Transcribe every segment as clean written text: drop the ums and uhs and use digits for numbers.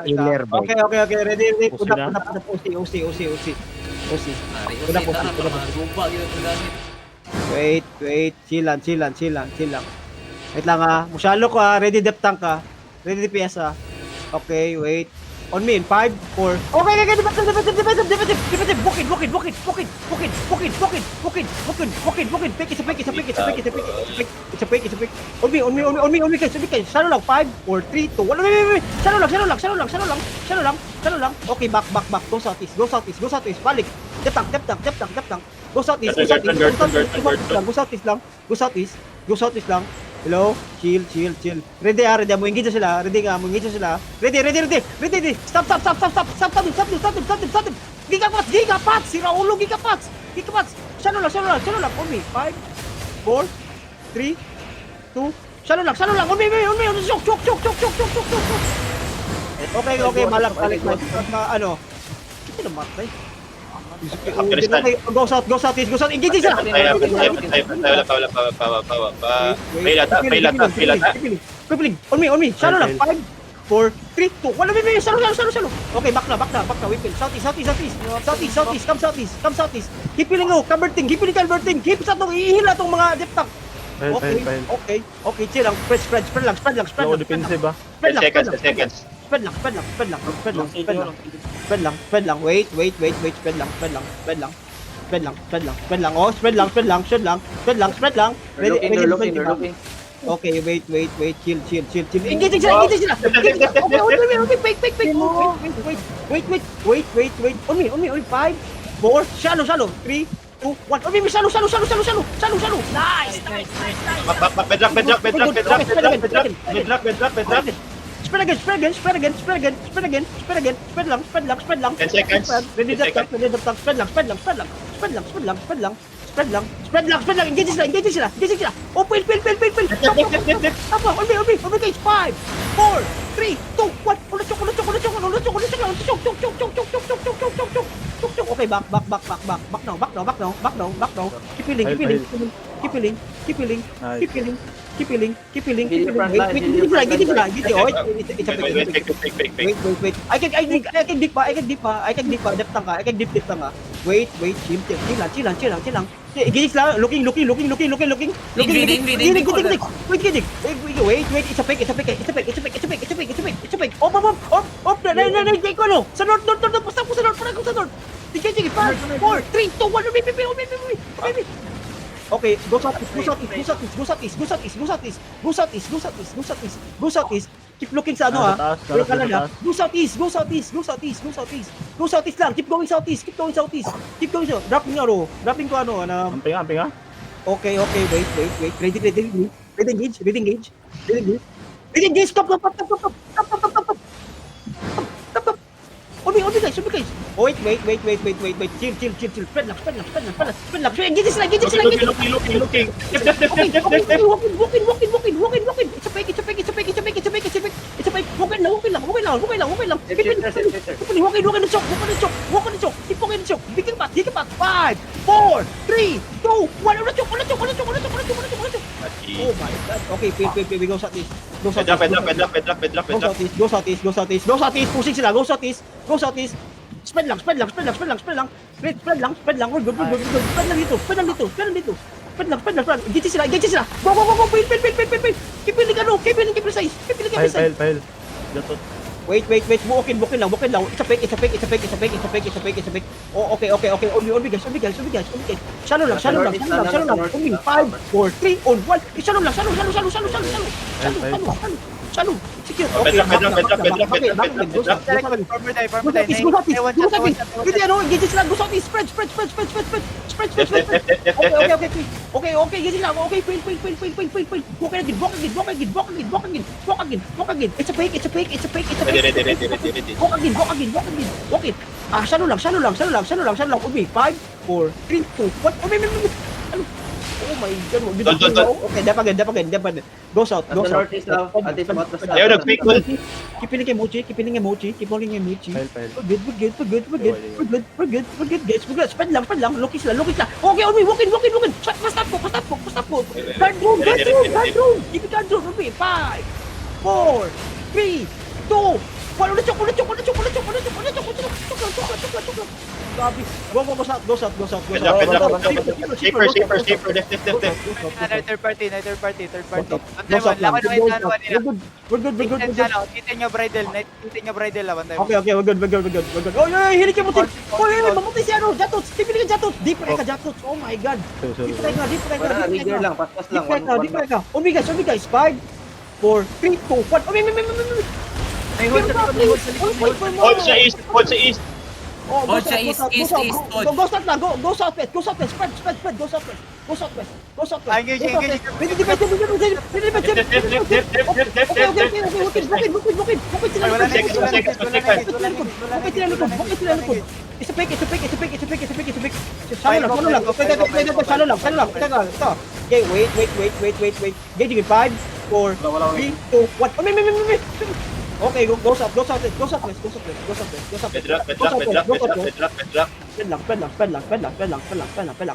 Healer boy. Okay. Ready. Pusi Punta. na. Usi. Punta. Gumba gitu gamit. Wait. Chill lang. Wait lang Musyalo ko Ready dep tank ka. Ready DPS Okay, wait. On me in 5, 4. Okay. Defensive. Bukid. Pick. It's a pick. On me, guys. Shallow lang. 5, 4, 3, 2, 1. Wait. Shallow lang. Okay, back. Go southeast. Balik. Dep tank. Go southeast. Go southeast lang. Hello? Chill. Ready mo engage sila. Ready. Stop. Gigapat. Sira ulo gigapat. Shallow lang. On me. 5, 4, 3, 2. Shallow lang. On me. Chok. Okay. Malak. Balik. Ano? Hindi na matay. Go south. Engage sila. Pipiling. On me. Shallow lang. 5, 4, 3, 2. Wala may shallow. Okay, back na. Whipple. Southeast. Come southeast. Keep healing go. Converting. Keep sa tong ihila tong mga dep tank. Okay. Chill lang. Spread lang. Low defensive ba? Seconds. Spread lang. Wait. Spread lang. Oh, spread lang. Ready. Okay, wait. Chill. Engage sila. Okay. Wait. On me. 5, 4. Shallow. 3, 2, 1. On me. Shallow. Nice. Bedrock. Spread again. Spread lang. 10 seconds. Ready dep tank. Spread lang. Engage sila. Oh, pil. Apa, on me, guys. 5, 4, 3, 2, 1. Ulo chok. Okay, back now. Keep healing. Keep healing. Wait. I can deep pa. Dep tank ka. Wait. Chill lang. Engage lang. Looking. Leading. Wait. It's a fake. Off. Dai ko ano. Sa north. Basta ko sa north. Sige. 5, 4, 3, 2, 1. Baby. Okay, go southeast. Keep looking sa ano Wait ka lang Go southeast lang. Keep going southeast. Dropping ko ano. Amping ah. Okay. Wait. Ready engage. Stop. On me guys. Wait. Chill. Spread lang. Engage sila. Looking. Walking. It's a fake. Walking lang. Walk on the choke. Keep walking the choke. Bigyan pa. 5, 4, 3, 2, 1. Ulo choke. Oh my god. Okay, we go southeast. Go southeast. Pushing sila. Go southeast. Spread lang. We're good. Spread lang dito. Engage sila. Go. Pil. Keep healing precise. Pile. Datot. Wait. Walking lang. It's a fake. Oh, okay. On me, guys. Shallow lang. On me. 5, 4, 3, 1. Shallow lang. Shallow. Secure. Okay. Engage sila. Go southeast. Spread. Okay. Engage sila. Okay. Pil. Walk again. It's a fake. Ready. Walk it. Shallow lang. On me. 5, 4, 3, 2, 1. Oh my god. Okay, dap again. Go south. Northeast now. At this spot. Ayaw nag-fake wall. Keep healing emoji. Pile. We're good, guys. Spread lang. Lukis lang. Okay, on me. Walking. Fast up po. Guard room. Keep it guard room. On me. 5, 4, 3, 2, Wala ulit chok. Grabe. Go south. Safer. Left. Third party. Go south lang. We're good. Titin nyo bridle, bantay mo. Okay, we're good. Oh, hilig yung mutin. Mamatay si ano, Jatots. Tipili ka Jatots. Deep ka Jatots. Oh my god. Sorry. Deep ka. Wala, rigger lang, paspas lang. Deep ka. Umi guys. 5, 4, 3, 2, 1. Umi. May hold sa likod, Hold sa east. Oh, Hold sa east, hold. Go south lang. Go southwest. Spread. Go southwest. Ah, engage. Ready defense. Okay. Ay, wala na engage. It's a pick. Shallow lang. Okay, wait. Engaging in 5, 4, 3, 2, 1. Okay, go south. Bedrock.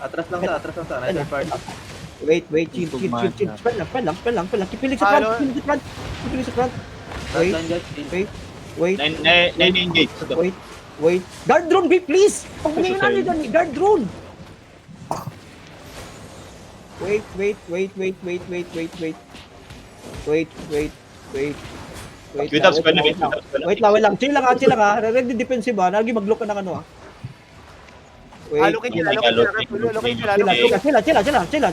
Atras lang sa. Nice part. Wait, chill. Spread lang. Kipiling sa front. Last line, guys. Wait. 9 engage. Wait. Guard drone, please. Pag ngayon namin dyan, guard drone. Wait. Wait lang. Chill lang ha. Ready defensive ha. Lagi mag-look ka ng ano ha. Wait. Looking nila. Chill lang.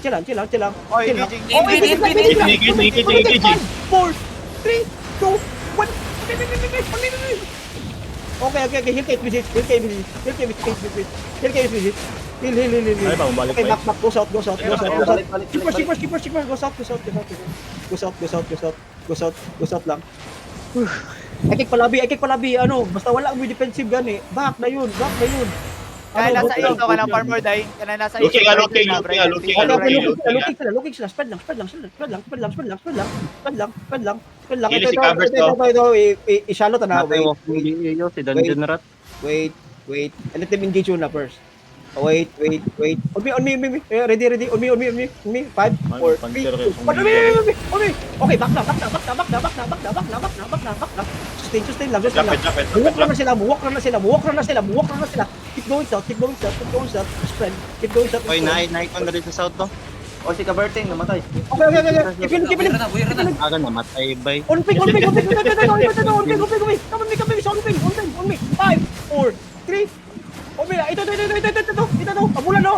Oh, engaging. Engaging. 4, 3, 2, 1. Okay. Heal kay visit. Heal. Ay, bumalik Okay, pa back. Go south. Balik. Keeper. Go south lang. Ekik palabi. Ano, basta wala ang defensive gun eh. Back na yun. Kaya nasa iyo ka ng farmer dying. Kaya nasa iyo. Looking. Looking sila. Spread lang. Hili si Covers to. Ito, i-shallow ta na. Natin mo. Iyo si Dungeon Rat. Wait. Let them engage you na first. Wait. On me. Ready. On me. 5, 4, 3, 2, 1. Okay, back na. Sustain lang. Muwak na sila. Keep going south. Spread. Keep going south. naikon na rin sa south to. O si Kaberting, namatay. Okay. Keep it. Aga namatay bay. On pick. Come on me. 5, 4, 3. Oh, mira, ito. Abulan no.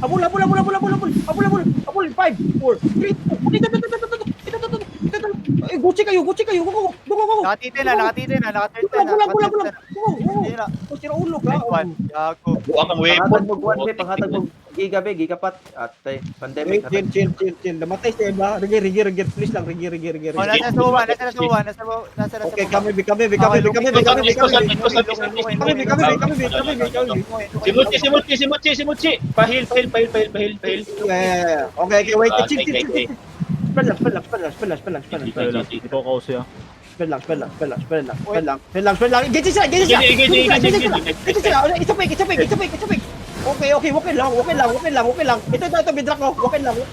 Abul. 5, 4, 3, 2. Gucci kayo. Go. Nakatitin na. Bulan. Go. Sira ulo ka. Buang ang weapon. Panghatag mo gigapat at pandemic. Chill. Namatay si Eva. Rigir. Please lang, rigir. Oh, nasa suwa. Okay, kami. Si Muchi. Pahil. Yeah. Okay, wait. Chill. Spread lang. Ito ko siya. Spread lang. Engage sila. It's a pick. Okay. Walk in lang. Ito, bidrak ko. Walk in lang. 5,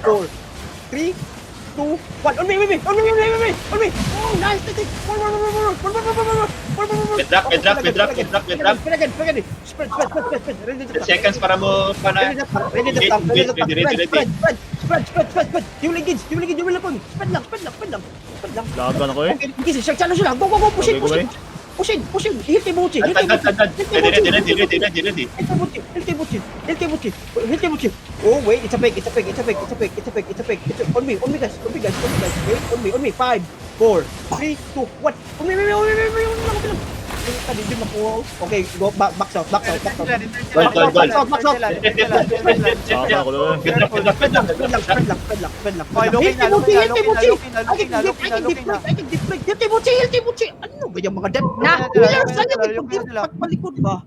4, 3, 2, 1. On me. Oh, nice. Bedrak. Spread. Seconds para mo pa na. Ready. Spread. You will engage. Spread lang. Lagan ako eh. Okay, sila. Go. Push in. Hit kay Buchi. Ready. Hit kay Buchi. Oh, wait. It's a pick. On me, guys. Wait, on me. 5, 4, 3, 2, 1. On me. Okay, go back south. Saka ako lang eh. Ano ba yung mga dead? Na, saan yung palikod ba?